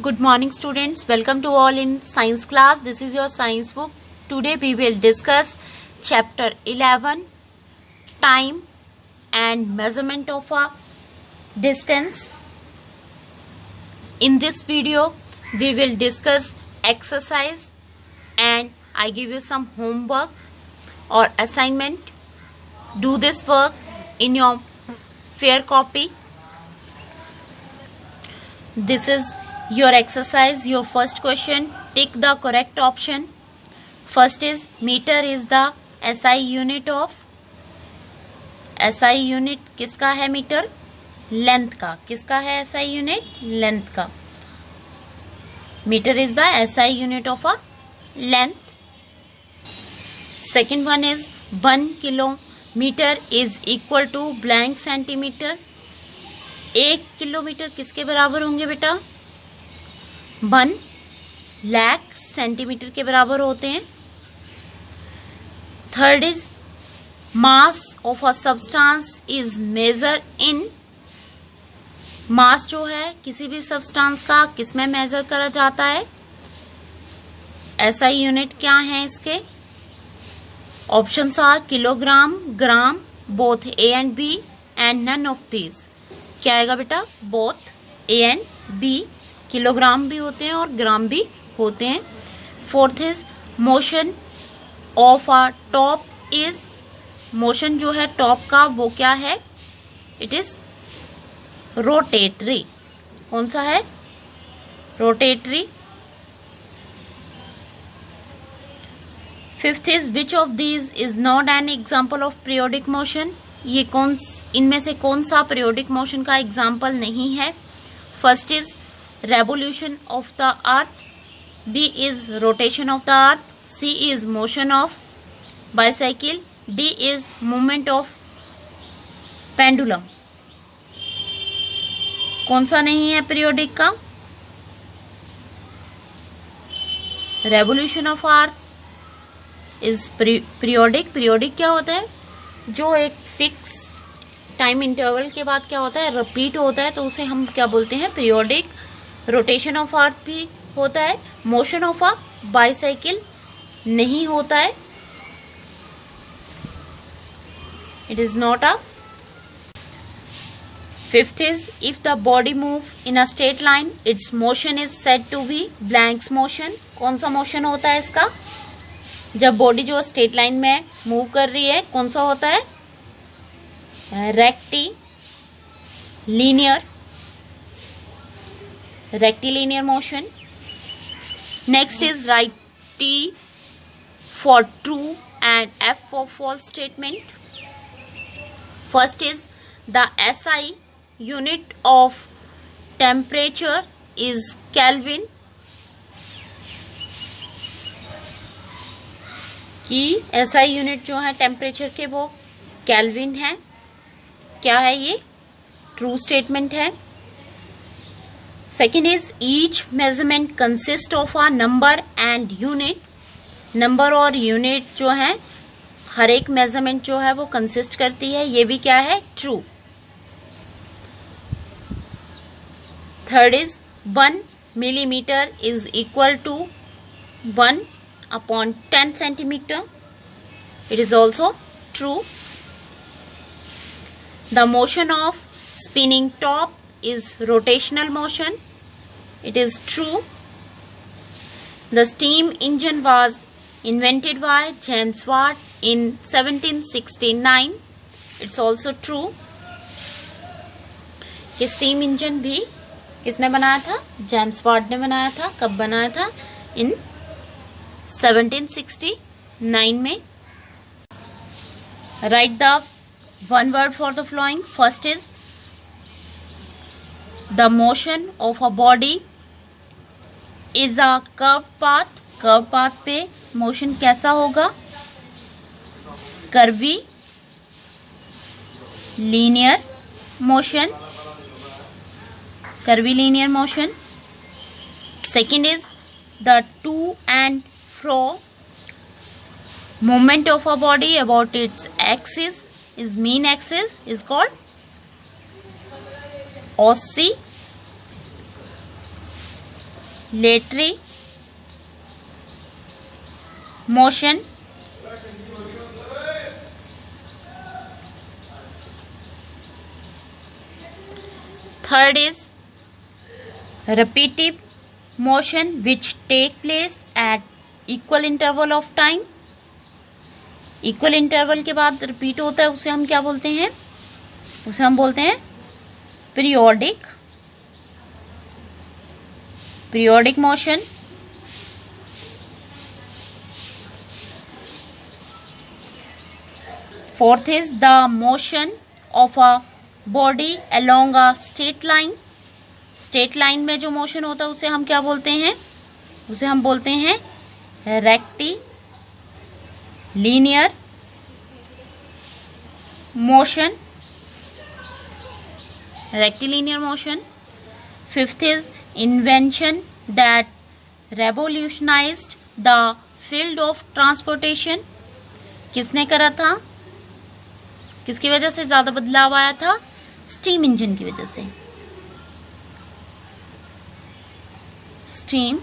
Good morning students, welcome to all in science class. This is your science book. Today we will discuss chapter 11, time and measurement of a distance. In this video we will discuss exercise and I give you some homework or assignment. Do this work in your fair copy. This is your exercise. Your first question, tick the correct option. First is meter is the SI unit of. SI unit किसका है metre? Length का. किसका है SI unit? Length का. Metre is the SI unit of a length. Second one is 1 kilometer is equal to blank centimeter. 1 kilometre किसके बराबर होंगे बेटा? 1 लाख सेंटीमीटर के बराबर होते हैं. Third is mass of a substance is measure in. Mass जो है किसी भी सब्सटेंस का किसमें मेजर करा जाता है? एसआई यूनिट क्या है इसके? Options are kilogram, gram, both A and B and none of these. क्या आएगा बेटा? Both A and B. Kilogram भी होते हैं और ग्राम भी होते हैं. Fourth is motion of a top is. Motion जो है टॉप का वो क्या है? It is rotatory. कौन सा है? Rotatory. Fifth is which of these is not an example of periodic motion. ये इनमें से कौन सा पीरियोडिक मोशन का एग्जाम्पल नहीं है? First is revolution of the earth, B is rotation of the earth, C is motion of bicycle, D is movement of pendulum. कौन सा नहीं है पीरियोडिक का? revolution of earth is periodic. Periodic क्या होता है? जो एक फिक्स टाइम इंटरवल के बाद क्या होता है? रिपीट होता है, तो उसे हम क्या बोलते हैं? पीरियोडिक. रोटेशन ऑफ अर्थ भी होता है. मोशन ऑफ अ बाइसाइकिल नहीं होता है. It is not a. Fifth is if the body move in a straight line its motion is said to be blanks motion. कौन सा मोशन होता है इसका? जब बॉडी जो स्ट्रेट लाइन में मूव कर रही है कौन सा होता है? rectilinear motion. Next is write T for true and F for false statement. First is the SI unit of temperature is Kelvin. कि SI यूनिट जो है टेम्परेचर के वो केल्विन है. क्या है ये? ट्रू स्टेटमेंट है. Second is each measurement consist of a number and unit. Number और यूनिट जो है हर एक मेजरमेंट जो है वो कंसिस्ट करती है. ये भी क्या है? True. Third is 1 millimetre is equal to 1/10 centimetre. It is also true. The motion of spinning top is rotational motion. It is true. The steam engine was invented by James Watt in 1769. It's also true. कि steam engine भी किसने बनाया था? James Watt ने बनाया था. कब बनाया था? in 1769 में. Write the one word for the following. First is the motion of a body is a curved path. curved path पे मोशन कैसा होगा? Curvy linear motion. Curvy linear motion. Second is the two and fro movement of a body about its axis is mean axis is called rotatory motion, third is repetitive motion which take place at equal interval of time. Equal interval के बाद repeat होता है, उसे हम क्या बोलते हैं? उसे हम बोलते हैं periodic motion. Fourth is the motion of a body along a straight line. Straight line में जो मोशन होता है उसे हम क्या बोलते हैं? उसे हम बोलते हैं rectilinear motion. Rectilinear motion. Fifth is invention that revolutionised the field of transportation. किसने करा था? किसकी वजह से ज्यादा बदलाव आया था? स्टीम इंजन की वजह से. Steam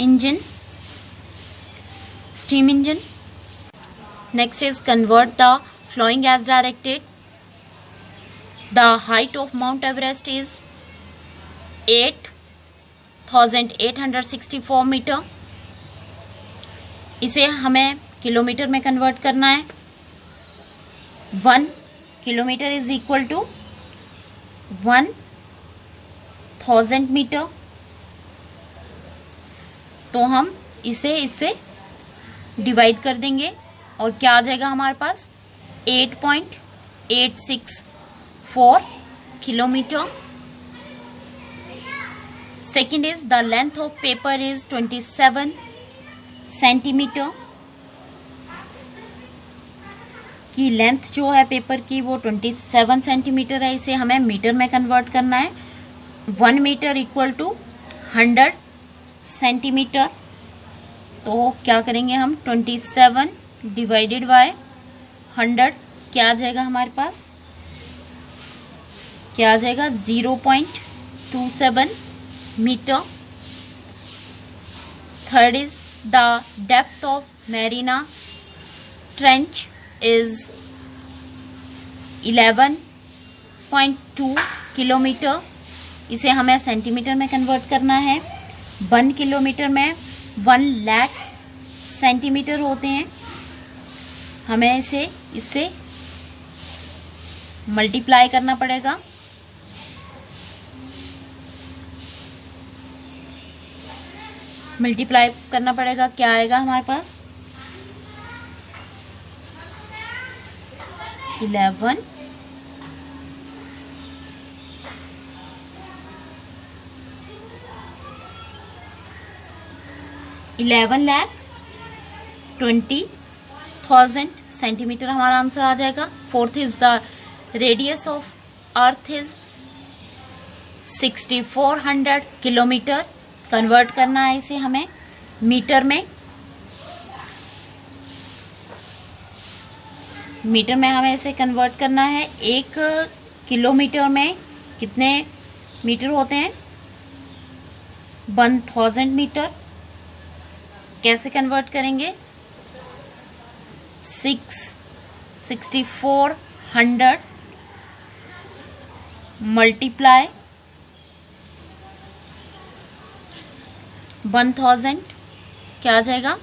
engine. Steam engine. Next is convert the flowing as directed. The height of Mount Everest is 8,864 metre. इसे हमें किलोमीटर में कन्वर्ट करना है. 1 kilometre is equal to 1000 metre. तो हम इसे डिवाइड कर देंगे और क्या आ जाएगा हमारे पास? 8.864 kilometre. Second is the length of paper is 27 centimetre. की लेंथ जो है पेपर की वो 27 सेंटीमीटर है. इसे हमें मीटर में कन्वर्ट करना है. 1 मीटर इक्वल टू 100 सेंटीमीटर. तो क्या करेंगे हम? 27 डिवाइडेड बाय 100 क्या आ जाएगा हमारे पास? क्या आ जाएगा? 0.27 metre. Third is the depth of Mariana Trench is 11.2 kilometre. इसे हमें सेंटीमीटर में कन्वर्ट करना है. 1 किलोमीटर में 1 लाख सेंटीमीटर होते हैं. हमें इससे मल्टीप्लाई करना पड़ेगा. क्या आएगा हमारे पास? 11,20,000 सेंटीमीटर हमारा आंसर आ जाएगा. Fourth is the radius of earth is 6400 kilometre. Convert करना है इसे हमें मीटर में. हमें इसे कन्वर्ट करना है. 1 किलोमीटर में कितने मीटर होते हैं? 1000 मीटर. कैसे कन्वर्ट करेंगे? 6400 मल्टीप्लाई 1000 क्या आ जाएगा?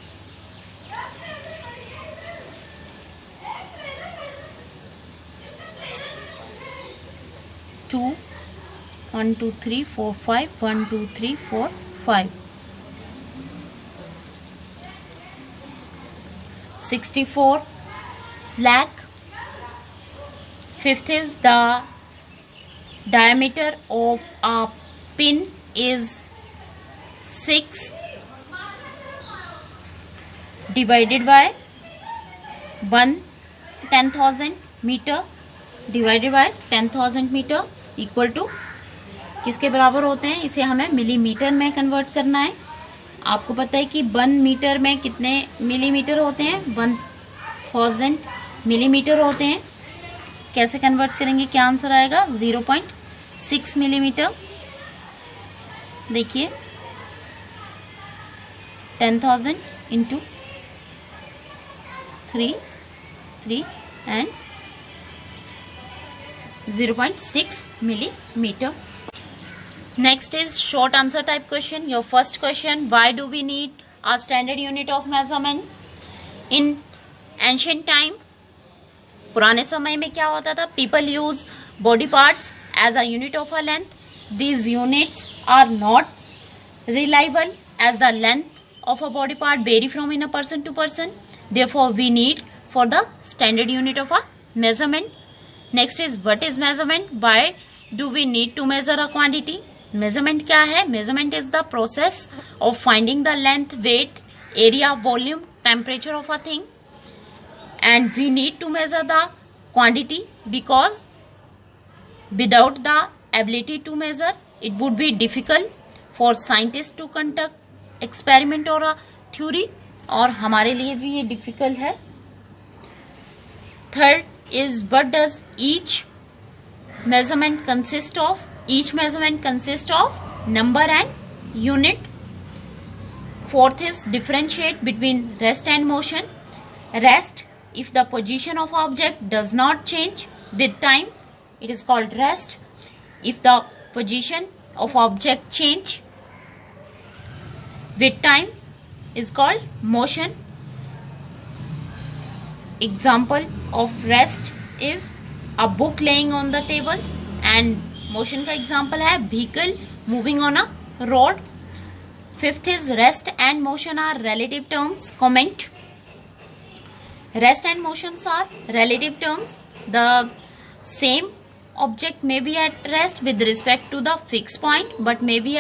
2 1 2 3 4 5 1 2 3 4 5 64 lakh. Fifth is the diameter of a pin is 6 divided by 10,000 meter divided by 10,000 meter equal to किसके बराबर होते हैं? इसे हमें मिलीमीटर में कन्वर्ट करना है. आपको पता है कि 1 मीटर में कितने मिलीमीटर होते हैं? 1000 मिलीमीटर होते हैं. कैसे कन्वर्ट करेंगे, क्या आंसर आएगा? 0.6 मिलीमीटर। देखिए 10,000 into 3 and 0.6 millimeter. Next is short answer type question. Your first question, why do we need a standard unit of measurement? In ancient time, पुराने समय में क्या होता था? People use body parts as a unit of a length. These units are not reliable as the length of a body part vary from in a person to person. Therefore, we need for the standard unit of a measurement. Next is what is measurement? Why do we need to measure a quantity? Measurement क्या है? Measurement is the process of finding the length, weight, area, volume, temperature of a thing, and we need to measure the quantity because without the ability to measure, it would be difficult for scientists to conduct experiment or a theory, और हमारे लिए भी ये difficult है. Third is what does each measurement consist of? Each measurement consists of number and unit. Fourth is differentiate between rest and motion. Rest, if the position of object does not change with time, it is called rest. If the position of object change with time, is called motion. Example of rest is a book laying on the table, and motion का example है vehicle moving on a road. Fifth is rest and motion are relative terms. Comment. Rest and motions are relative terms. The same object may be at rest with respect to the fixed point, but may be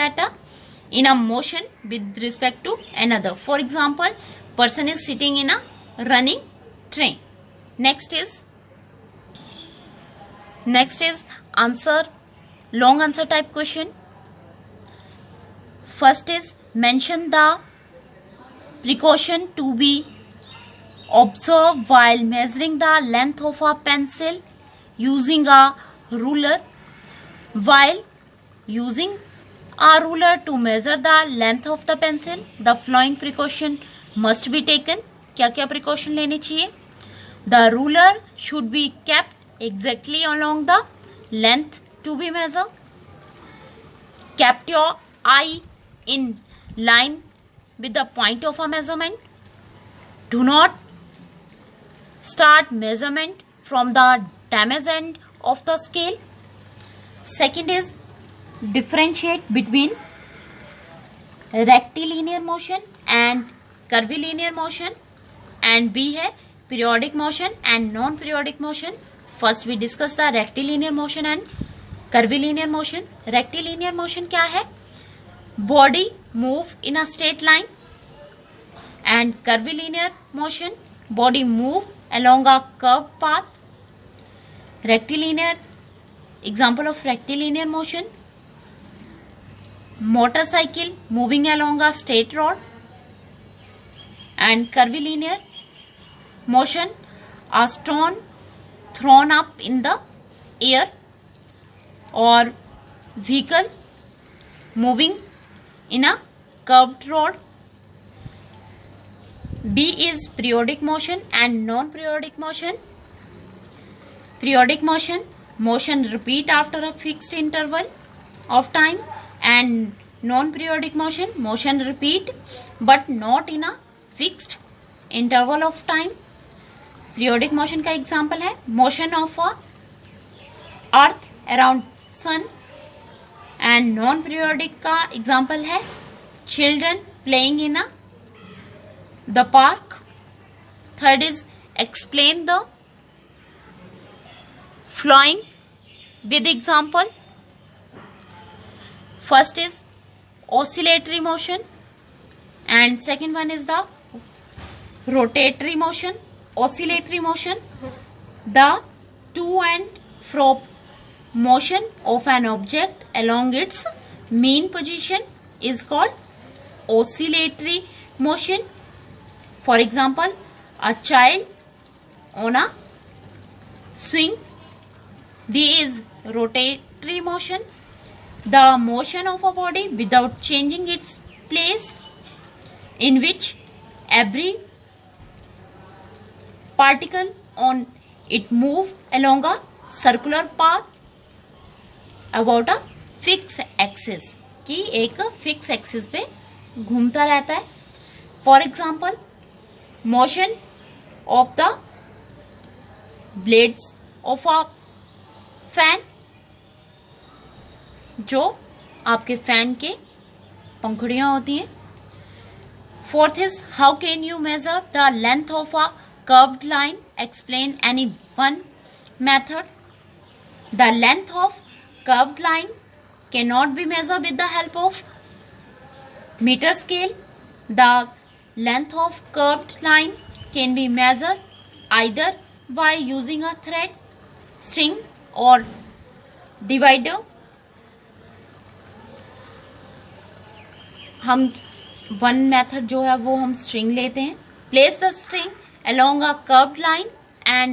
in a motion with respect to another. For example, person is sitting in a running train. Next is answer, long answer type question. First is mention the precaution to be observed while measuring the length of a pencil using a ruler. While using a ruler to measure the length of the pencil, the following precaution must be taken. क्या क्या precaution लेने चाहिए? The ruler should be kept exactly along the length to be measured. Kept your eye in line with the point of a measurement. Do not start measurement from the damaged end of the scale. Second is differentiate between rectilinear motion and curvilinear motion, and B है periodic motion and non-periodic motion. First we discuss the rectilinear motion and curvilinear motion. Rectilinear motion क्या है? Body move in a straight line, and curvilinear motion, body move along a curved path. Rectilinear, example of rectilinear motion, motorcycle moving along a straight road. And curvilinear motion, a stone thrown up in the air, or vehicle moving in a curved road. B is periodic motion and non-periodic motion. Periodic motion, motion repeat after a fixed interval of time, and non-periodic motion, motion repeat but not in a fixed interval of time. Periodic motion का example है motion of a earth around sun, and non-periodic का example है children playing in the park. Third is explain the following with example. First is oscillatory motion, and second one is the rotatory motion. Oscillatory motion, the to and fro motion of an object along its mean position is called oscillatory motion. For example, a child on a swing B is rotatory motion, the motion of a body without changing its place, in which every particle on it move along a circular path about a fixed axis, कि एक fix axis पे घूमता रहता है. For example, motion of the blades of a fan, जो आपके fan के पंखुड़ियां होती हैं. Fourth is how can you major the length of a curved line, explain any one method. The length of curved line cannot be measured with the help of meter scale. The length of curved line can be measured either by using a thread, string or divider. हम one method जो है वो हम string लेते हैं. Place the string along a curved line and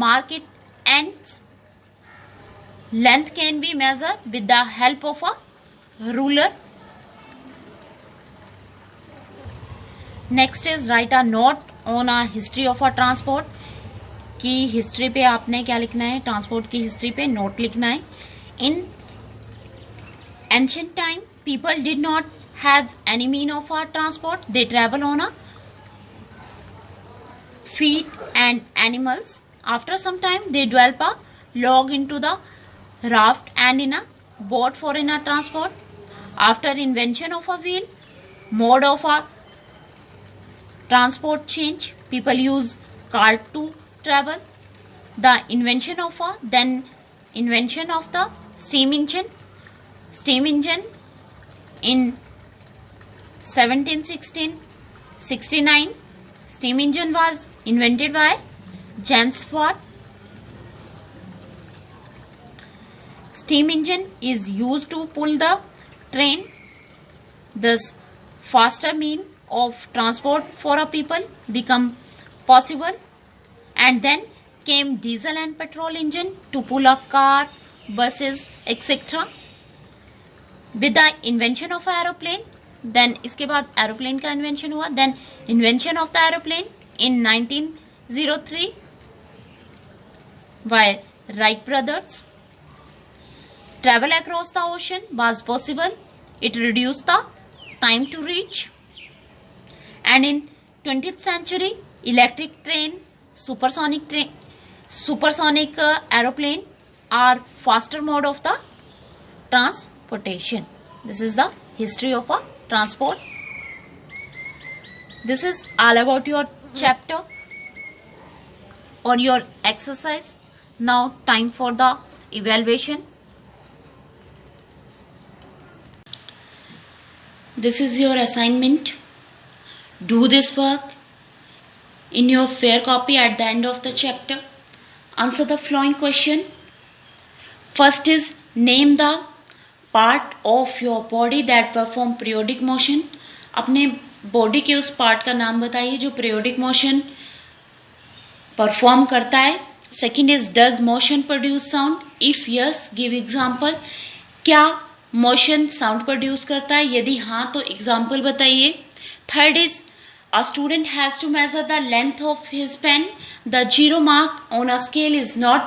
mark its ends. Length can be measured with the help of a ruler. Next is write a note on a history of a transport. कि history पे आपने क्या लिखना है, transport की history पे note लिखना है. In ancient time, people did not have any mean of a transport. They travel on a feet and animals. After some time, they develop a log into the raft and in a boat for in a transport. After invention of a wheel, mode of a transport change, people use cart to travel. The invention of the steam engine in 1769. Steam engine was invented by James Watt. Steam engine is used to pull the train. Thus, faster mean of transport for a people become possible. And then came diesel and petrol engine to pull a car, buses, etc. With the invention of aeroplane, then इसके बाद aeroplane का invention हुआ. Then invention of the aeroplane in 1903 by Wright brothers. Travel across the ocean was possible. It reduced the time to reach. And in 20th century, electric train, supersonic aeroplane are faster mode of the transportation. This is the history of a transport. This is all about your chapter or your exercise. Now time for the evaluation. This is your assignment. Do this work in your fair copy at the end of the chapter. Answer the following question. First is name the part of your body that perform periodic motion. अपने body के उस part का नाम बताइए जो periodic motion perform करता है. Second is does motion produce sound? If yes, give example. क्या मोशन साउंड प्रोड्यूस करता है? यदि हाँ तो एग्जाम्पल बताइए. Third is a student has to measure the length of his pen. The zero mark on a scale is not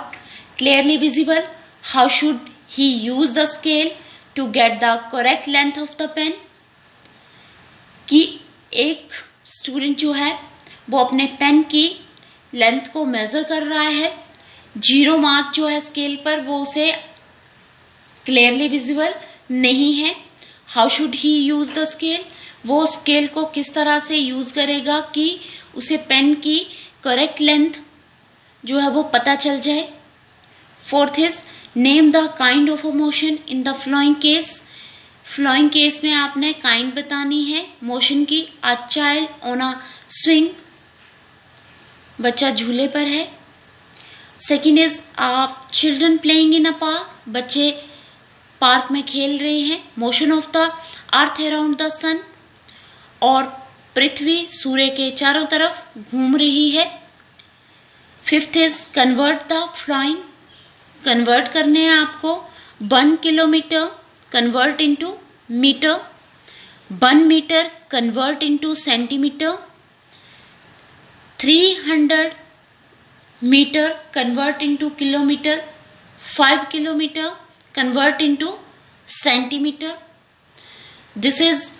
clearly visible. How should he use the scale to get the correct length of the pen. कि एक student जो है वो अपने pen की length को major कर रहा है. जीरो मार्क जो है स्केल पर वो उसे क्लियरली विजिबल नहीं है. How should he use the scale. वो स्केल को किस तरह से यूज करेगा कि उसे पेन की करेक्ट लेंथ जो है वो पता चल जाए. Fourth is name the kind of a motion in the following case. Following case में आपने काइंड बतानी है मोशन की. A child on a swing, बच्चा झूले पर है. Second is children playing in a park, बच्चे पार्क में खेल रहे हैं. Motion of the earth around the sun, और पृथ्वी सूर्य के चारों तरफ घूम रही है. Fifth is convert the flying, convert करने हैं आपको। 1 kilometre convert into metre, 1 metre convert into centimetre, 300 metre convert into kilometre, 5 kilometer convert into centimeter. This is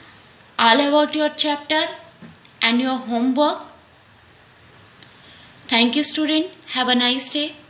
all about your chapter and your homework. Thank you student. Have a nice day.